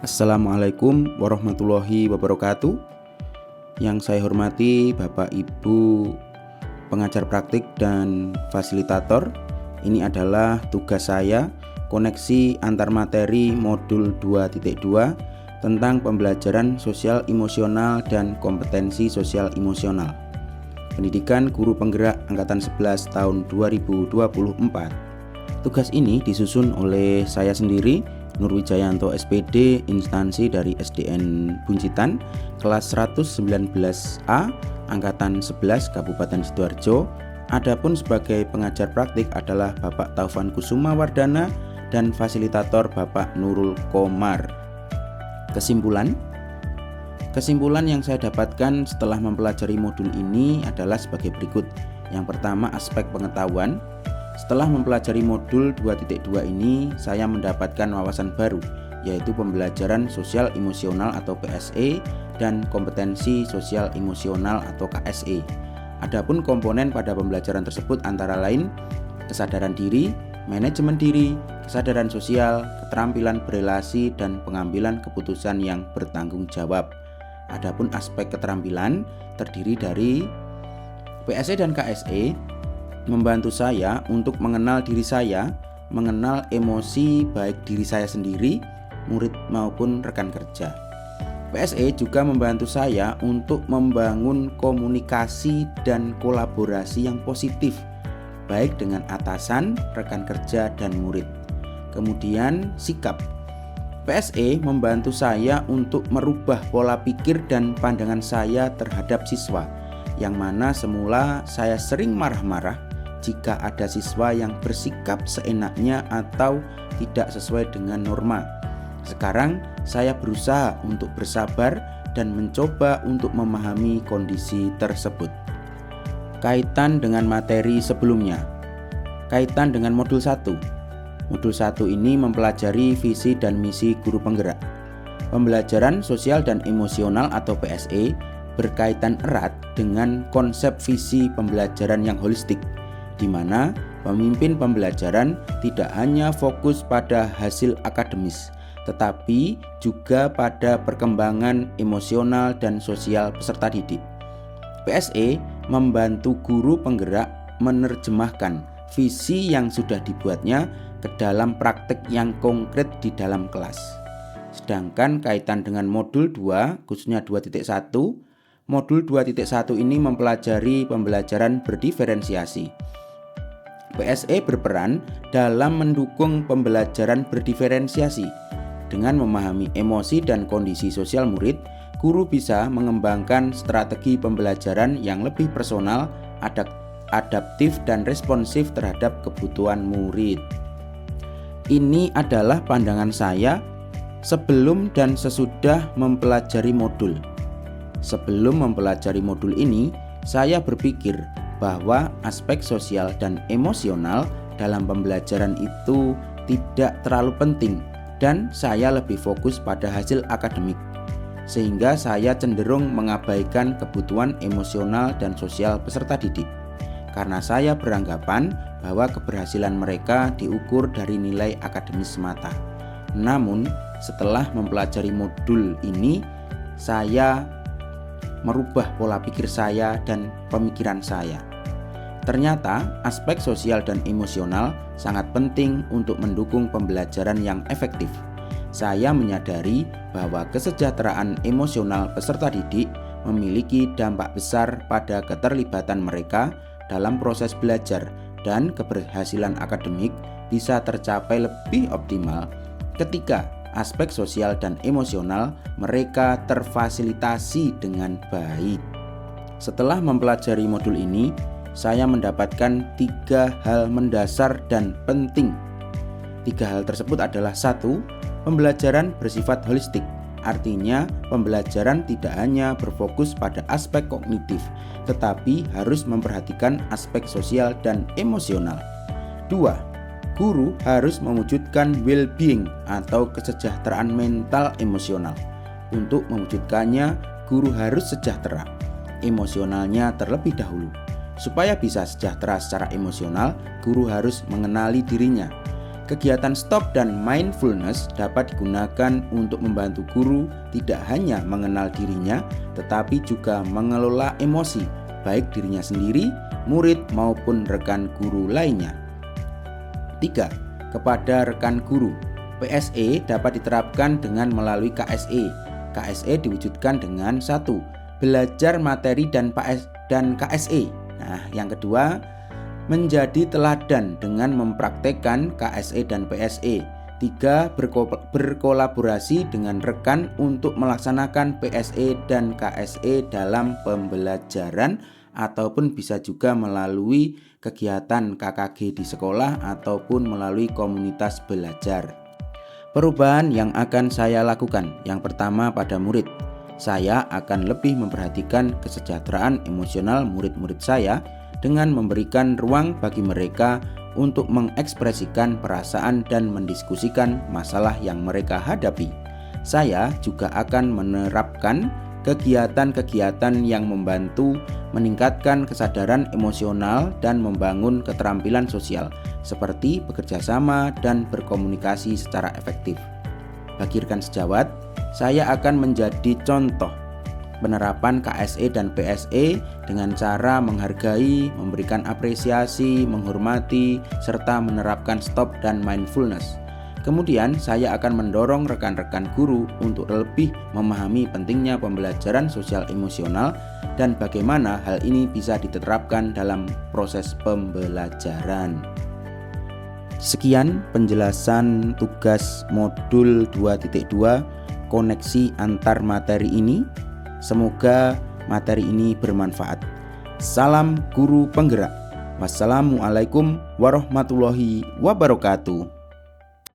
Assalamualaikum warahmatullahi wabarakatuh. Yang saya hormati Bapak Ibu pengajar praktik dan fasilitator. Ini adalah tugas saya, koneksi antar materi modul 2.2 tentang pembelajaran sosial emosional dan kompetensi sosial emosional. Pendidikan Guru Penggerak Angkatan 11 tahun 2024. Tugas ini disusun oleh saya sendiri, Nur Wijayanto SPD, instansi dari SDN Buncitan, kelas 119A, Angkatan 11 Kabupaten Sidoarjo. Adapun sebagai pengajar praktik adalah Bapak Taufan Kusuma Wardana dan fasilitator Bapak Nurul Komar. Kesimpulan yang saya dapatkan setelah mempelajari modul ini adalah sebagai berikut. Yang pertama, aspek pengetahuan. Setelah mempelajari modul 2.2 ini, saya mendapatkan wawasan baru, yaitu pembelajaran sosial emosional atau PSE dan kompetensi sosial emosional atau KSE. Adapun komponen pada pembelajaran tersebut antara lain kesadaran diri, manajemen diri, kesadaran sosial, keterampilan berelasi, dan pengambilan keputusan yang bertanggung jawab. Adapun aspek keterampilan terdiri dari PSE dan KSE membantu saya untuk mengenal diri saya, mengenal emosi baik diri saya sendiri, murid maupun rekan kerja. PSE juga membantu saya untuk membangun komunikasi dan kolaborasi yang positif, baik dengan atasan, rekan kerja, dan murid. Kemudian sikap. PSE membantu saya untuk merubah pola pikir dan pandangan saya terhadap siswa, yang mana semula saya sering marah-marah jika ada siswa yang bersikap seenaknya atau tidak sesuai dengan norma. Sekarang saya berusaha untuk bersabar dan mencoba untuk memahami kondisi tersebut. Kaitan dengan materi sebelumnya. Kaitan dengan modul 1. Modul 1 ini mempelajari visi dan misi guru penggerak. Pembelajaran sosial dan emosional atau PSE berkaitan erat dengan konsep visi pembelajaran yang holistik, di mana pemimpin pembelajaran tidak hanya fokus pada hasil akademis, tetapi juga pada perkembangan emosional dan sosial peserta didik. PSE membantu guru penggerak menerjemahkan visi yang sudah dibuatnya ke dalam praktek yang konkret di dalam kelas. Sedangkan kaitan dengan modul 2, khususnya 2.1, modul 2.1 ini mempelajari pembelajaran berdiferensiasi. PSE berperan dalam mendukung pembelajaran berdiferensiasi. Dengan memahami emosi dan kondisi sosial murid, guru bisa mengembangkan strategi pembelajaran yang lebih personal, adaptif, dan responsif terhadap kebutuhan murid. Ini adalah pandangan saya sebelum dan sesudah mempelajari modul. Sebelum mempelajari modul ini, saya berpikir bahwa aspek sosial dan emosional dalam pembelajaran itu tidak terlalu penting dan saya lebih fokus pada hasil akademik, sehingga saya cenderung mengabaikan kebutuhan emosional dan sosial peserta didik karena saya beranggapan bahwa keberhasilan mereka diukur dari nilai akademis semata. Namun setelah mempelajari modul ini, saya merubah pola pikir saya dan pemikiran saya. Ternyata aspek sosial dan emosional sangat penting untuk mendukung pembelajaran yang efektif. Saya menyadari bahwa kesejahteraan emosional peserta didik memiliki dampak besar pada keterlibatan mereka dalam proses belajar dan keberhasilan akademik bisa tercapai lebih optimal ketika aspek sosial dan emosional mereka terfasilitasi dengan baik. Setelah mempelajari modul ini, saya mendapatkan 3 hal mendasar dan penting. 3 hal tersebut adalah: 1. Pembelajaran bersifat holistik. Artinya, pembelajaran tidak hanya berfokus pada aspek kognitif, tetapi harus memperhatikan aspek sosial dan emosional. 2. Guru harus mewujudkan well-being atau kesejahteraan mental emosional. Untuk mewujudkannya, guru harus sejahtera emosionalnya terlebih dahulu. Supaya bisa sejahtera secara emosional, guru harus mengenali dirinya. Kegiatan stop dan mindfulness dapat digunakan untuk membantu guru tidak hanya mengenal dirinya, tetapi juga mengelola emosi, baik dirinya sendiri, murid maupun rekan guru lainnya. 3. Kepada rekan guru, PSE dapat diterapkan dengan melalui KSE. KSE diwujudkan dengan 1. Belajar materi dan KSE. Nah, yang kedua, menjadi teladan dengan mempraktekkan KSE dan PSE. 3. Berkolaborasi dengan rekan untuk melaksanakan PSE dan KSE dalam pembelajaran ataupun bisa juga melalui kegiatan KKG di sekolah ataupun melalui komunitas belajar. Perubahan yang akan saya lakukan, yang pertama pada murid. Saya akan lebih memperhatikan kesejahteraan emosional murid-murid saya dengan memberikan ruang bagi mereka untuk mengekspresikan perasaan dan mendiskusikan masalah yang mereka hadapi. Saya juga akan menerapkan kegiatan-kegiatan yang membantu meningkatkan kesadaran emosional dan membangun keterampilan sosial, seperti bekerja sama dan berkomunikasi secara efektif. Bagi rekan sejawat, saya akan menjadi contoh penerapan KSE dan PSE dengan cara menghargai, memberikan apresiasi, menghormati, serta menerapkan stop dan mindfulness. Kemudian saya akan mendorong rekan-rekan guru untuk lebih memahami pentingnya pembelajaran sosial emosional dan bagaimana hal ini bisa diterapkan dalam proses pembelajaran. Sekian penjelasan tugas modul 2.2 koneksi antar materi ini. Semoga materi ini bermanfaat. Salam guru penggerak. Wassalamualaikum warahmatullahi wabarakatuh.